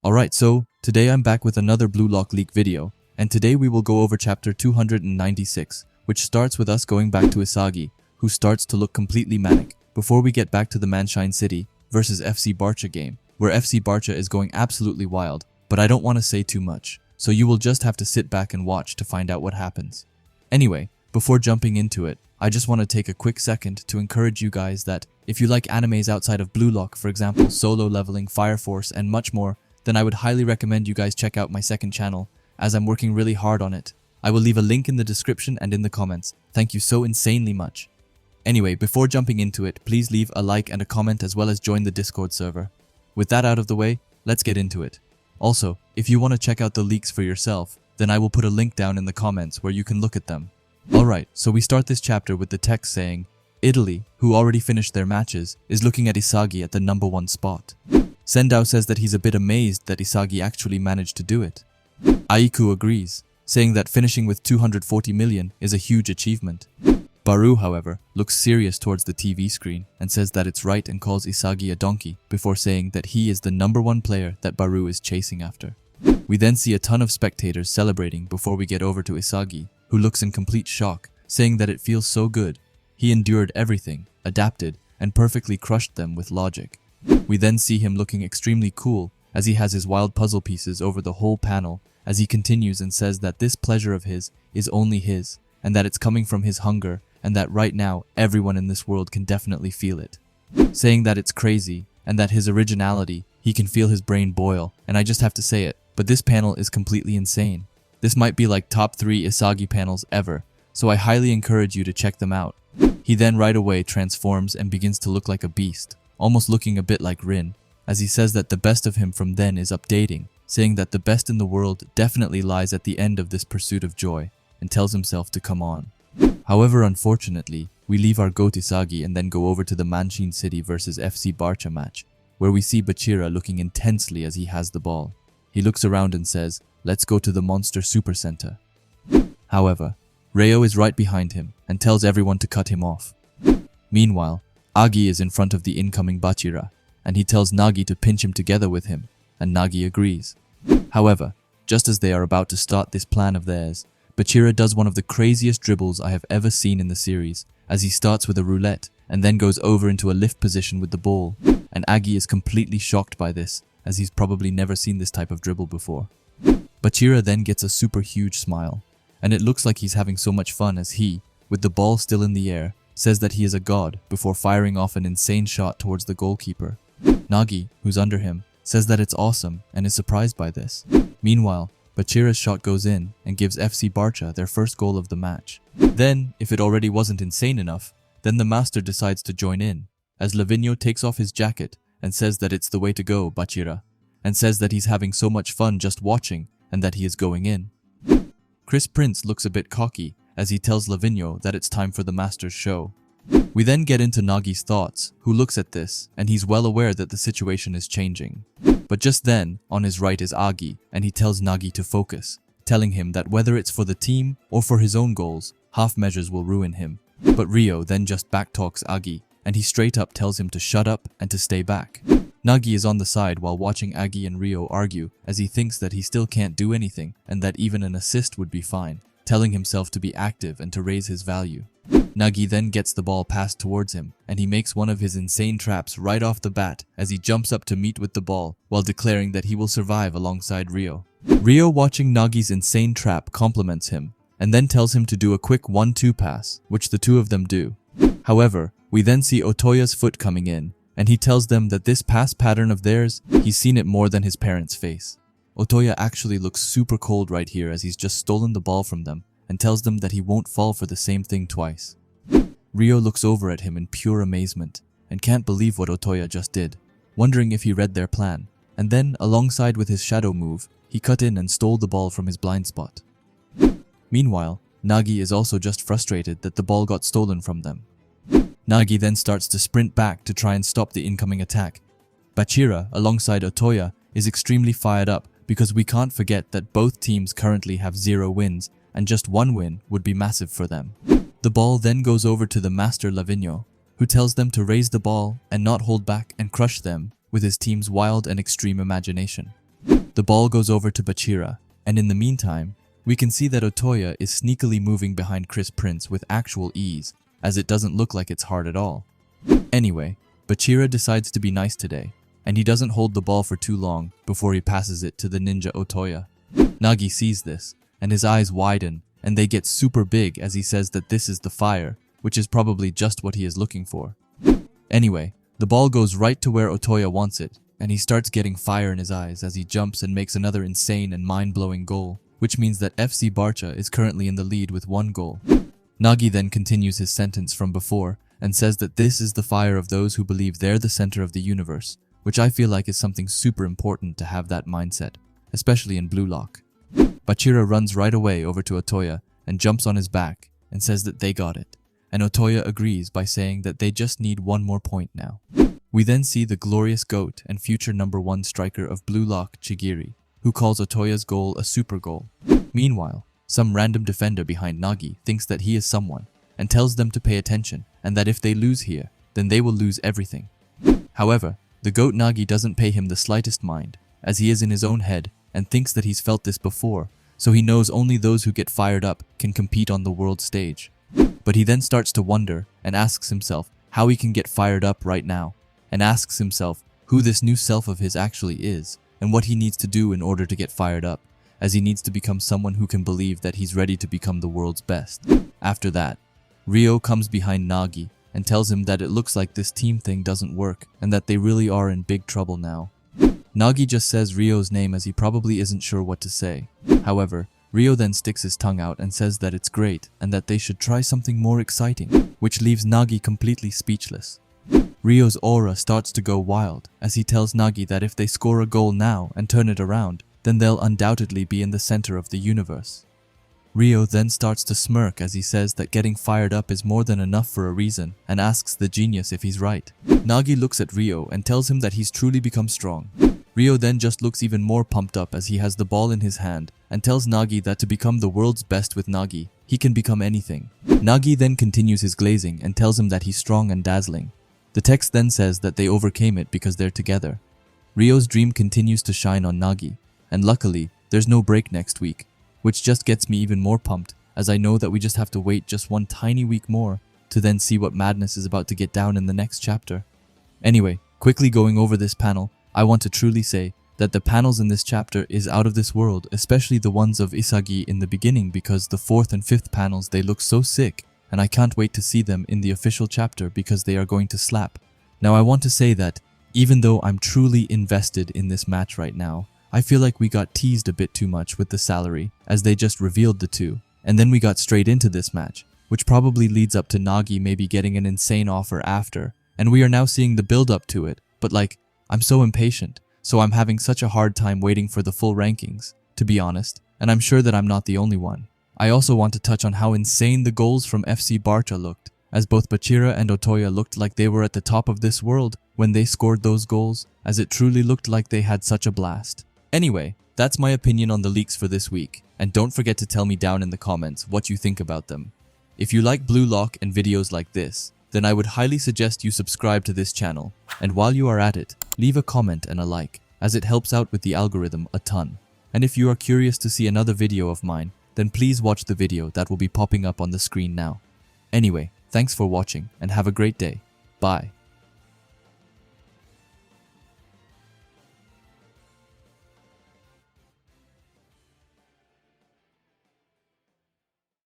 Alright, so today I'm back with another Blue Lock leak video, and today we will go over chapter 296, which starts with us going back to Isagi, who starts to look completely manic, before we get back to the MANSHINE City versus FC BARCHA game, where FC BARCHA is going absolutely wild, but I don't want to say too much, so you will just have to sit back and watch to find out what happens. Anyway, before jumping into it, I just want to take a quick second to encourage you guys that if you like animes outside of Blue Lock, for example, Solo Leveling, Fire Force, and much more, then I would highly recommend you guys check out my second channel, as I'm working really hard on it. I will leave a link in the description and in the comments. Thank you so insanely much. Anyway, before jumping into it, please leave a like and a comment as well as join the Discord server. With that out of the way, let's get into it. Also, if you want to check out the leaks for yourself, then I will put a link down in the comments where you can look at them. Alright, so we start this chapter with the text saying, Italy, who already finished their matches, is looking at Isagi at the #1 spot. Sendao says that he's a bit amazed that Isagi actually managed to do it. Aiku agrees, saying that finishing with 240 million is a huge achievement. Baru, however, looks serious towards the TV screen and says that it's right and calls Isagi a donkey before saying that he is the #1 player that Baru is chasing after. We then see a ton of spectators celebrating before we get over to Isagi, who looks in complete shock, saying that it feels so good. He endured everything, adapted, and perfectly crushed them with logic. We then see him looking extremely cool as he has his wild puzzle pieces over the whole panel as he continues and says that this pleasure of his is only his and that it's coming from his hunger and that right now everyone in this world can definitely feel it. Saying that it's crazy and that his originality, he can feel his brain boil, and I just have to say it, but this panel is completely insane. This might be like top 3 Isagi panels ever, so I highly encourage you to check them out. He then right away transforms and begins to look like a beast, almost looking a bit like Rin, as he says that the best of him from then is updating, saying that the best in the world definitely lies at the end of this pursuit of joy, and tells himself to come on. However, unfortunately, we leave our goat Isagi and then go over to the MANSHINE City versus FC BARCHA match, where we see Bachira looking intensely as he has the ball. He looks around and says, "Let's go to the Monster Super Center." However, Reo is right behind him and tells everyone to cut him off. Meanwhile, Agi is in front of the incoming Bachira, and he tells Nagi to pinch him together with him, and Nagi agrees. However, just as they are about to start this plan of theirs, Bachira does one of the craziest dribbles I have ever seen in the series, as he starts with a roulette and then goes over into a lift position with the ball, and Agi is completely shocked by this, as he's probably never seen this type of dribble before. Bachira then gets a super huge smile, and it looks like he's having so much fun as he, with the ball still in the air, says that he is a god before firing off an insane shot towards the goalkeeper. Nagi, who's under him, says that it's awesome and is surprised by this. Meanwhile, Bachira's shot goes in and gives FC BARCHA their first goal of the match. Then, if it already wasn't insane enough, then the master decides to join in, as Lavinho takes off his jacket and says that it's the way to go, Bachira, and says that he's having so much fun just watching and that he is going in. Chris Prince looks a bit cocky as he tells Lavinho that it's time for the master's show. We then get into Nagi's thoughts, who looks at this, and he's well aware that the situation is changing. But just then, on his right is Agi, and he tells Nagi to focus, telling him that whether it's for the team or for his own goals, half measures will ruin him. But Reo then just backtalks Agi, and he straight up tells him to shut up and to stay back. Nagi is on the side while watching Agi and Reo argue, as he thinks that he still can't do anything and that even an assist would be fine, telling himself to be active and to raise his value. Nagi then gets the ball passed towards him, and he makes one of his insane traps right off the bat as he jumps up to meet with the ball while declaring that he will survive alongside Reo. Reo, watching Nagi's insane trap, compliments him and then tells him to do a quick 1-2 pass, which the two of them do. However, we then see Otoya's foot coming in, and he tells them that this pass pattern of theirs, he's seen it more than his parents' face. Otoya actually looks super cold right here as he's just stolen the ball from them and tells them that he won't fall for the same thing twice. Reo looks over at him in pure amazement and can't believe what Otoya just did, wondering if he read their plan, and then, alongside with his shadow move, he cut in and stole the ball from his blind spot. Meanwhile, Nagi is also just frustrated that the ball got stolen from them. Nagi then starts to sprint back to try and stop the incoming attack. Bachira, alongside Otoya, is extremely fired up because we can't forget that both teams currently have 0 wins and just 1 win would be massive for them. The ball then goes over to the master Lavinho, who tells them to raise the ball and not hold back and crush them with his team's wild and extreme imagination. the ball goes over to Bachira, and in the meantime, we can see that Otoya is sneakily moving behind Chris Prince with actual ease, as it doesn't look like it's hard at all. Anyway, Bachira decides to be nice today, and he doesn't hold the ball for too long before he passes it to the ninja Otoya. Nagi sees this, and his eyes widen, and they get super big as he says that this is the fire, which is probably just what he is looking for. Anyway, the ball goes right to where Otoya wants it, and he starts getting fire in his eyes as he jumps and makes another insane and mind-blowing goal, which means that FC BARCHA is currently in the lead with 1 goal. Nagi then continues his sentence from before and says that this is the fire of those who believe they're the center of the universe, which I feel like is something super important to have that mindset, especially in Blue Lock. Bachira runs right away over to Otoya and jumps on his back and says that they got it, and Otoya agrees by saying that they just need 1 more point now. We then see the glorious GOAT and future #1 striker of Blue Lock, Chigiri, who calls Otoya's goal a super goal. Meanwhile, some random defender behind Nagi thinks that he is someone and tells them to pay attention and that if they lose here, then they will lose everything. However, the GOAT Nagi doesn't pay him the slightest mind, as he is in his own head and thinks that he's felt this before, so he knows only those who get fired up can compete on the world stage. But he then starts to wonder and asks himself how he can get fired up right now, and asks himself who this new self of his actually is, and what he needs to do in order to get fired up, as he needs to become someone who can believe that he's ready to become the world's best. After that, Reo comes behind Nagi and tells him that it looks like this team thing doesn't work and that they really are in big trouble now. Nagi just says Rio's name as he probably isn't sure what to say. However, Reo then sticks his tongue out and says that it's great and that they should try something more exciting, which leaves Nagi completely speechless. Rio's aura starts to go wild as he tells Nagi that if they score a goal now and turn it around, then they'll undoubtedly be in the center of the universe. Reo then starts to smirk as he says that getting fired up is more than enough for a reason and asks the genius if he's right. Nagi looks at Reo and tells him that he's truly become strong. Reo then just looks even more pumped up as he has the ball in his hand and tells Nagi that to become the world's best with Nagi, he can become anything. Nagi then continues his glazing and tells him that he's strong and dazzling. The text then says that they overcame it because they're together. Rio's dream continues to shine on Nagi, and luckily, there's no break next week, which just gets me even more pumped as I know that we just have to wait just 1 tiny week more to then see what madness is about to get down in the next chapter. Anyway, quickly going over this panel, I want to truly say that the panels in this chapter is out of this world, especially the ones of Isagi in the beginning, because the 4th and 5th panels, they look so sick, and I can't wait to see them in the official chapter because they are going to slap. Now I want to say that even though I'm truly invested in this match right now, I feel like we got teased a bit too much with the salary as they just revealed the 2, and then we got straight into this match, which probably leads up to Nagi maybe getting an insane offer after, and we are now seeing the build up to it, but like, I'm so impatient, so I'm having such a hard time waiting for the full rankings, to be honest, and I'm sure that I'm not the only one. I also want to touch on how insane the goals from FC BARCHA looked, as both Bachira and Otoya looked like they were at the top of this world when they scored those goals, as it truly looked like they had such a blast. Anyway, that's my opinion on the leaks for this week, and don't forget to tell me down in the comments what you think about them. If you like Blue Lock and videos like this, then I would highly suggest you subscribe to this channel, and while you are at it, leave a comment and a like, as it helps out with the algorithm a ton. And if you are curious to see another video of mine, then please watch the video that will be popping up on the screen now. Anyway, thanks for watching and have a great day. Bye.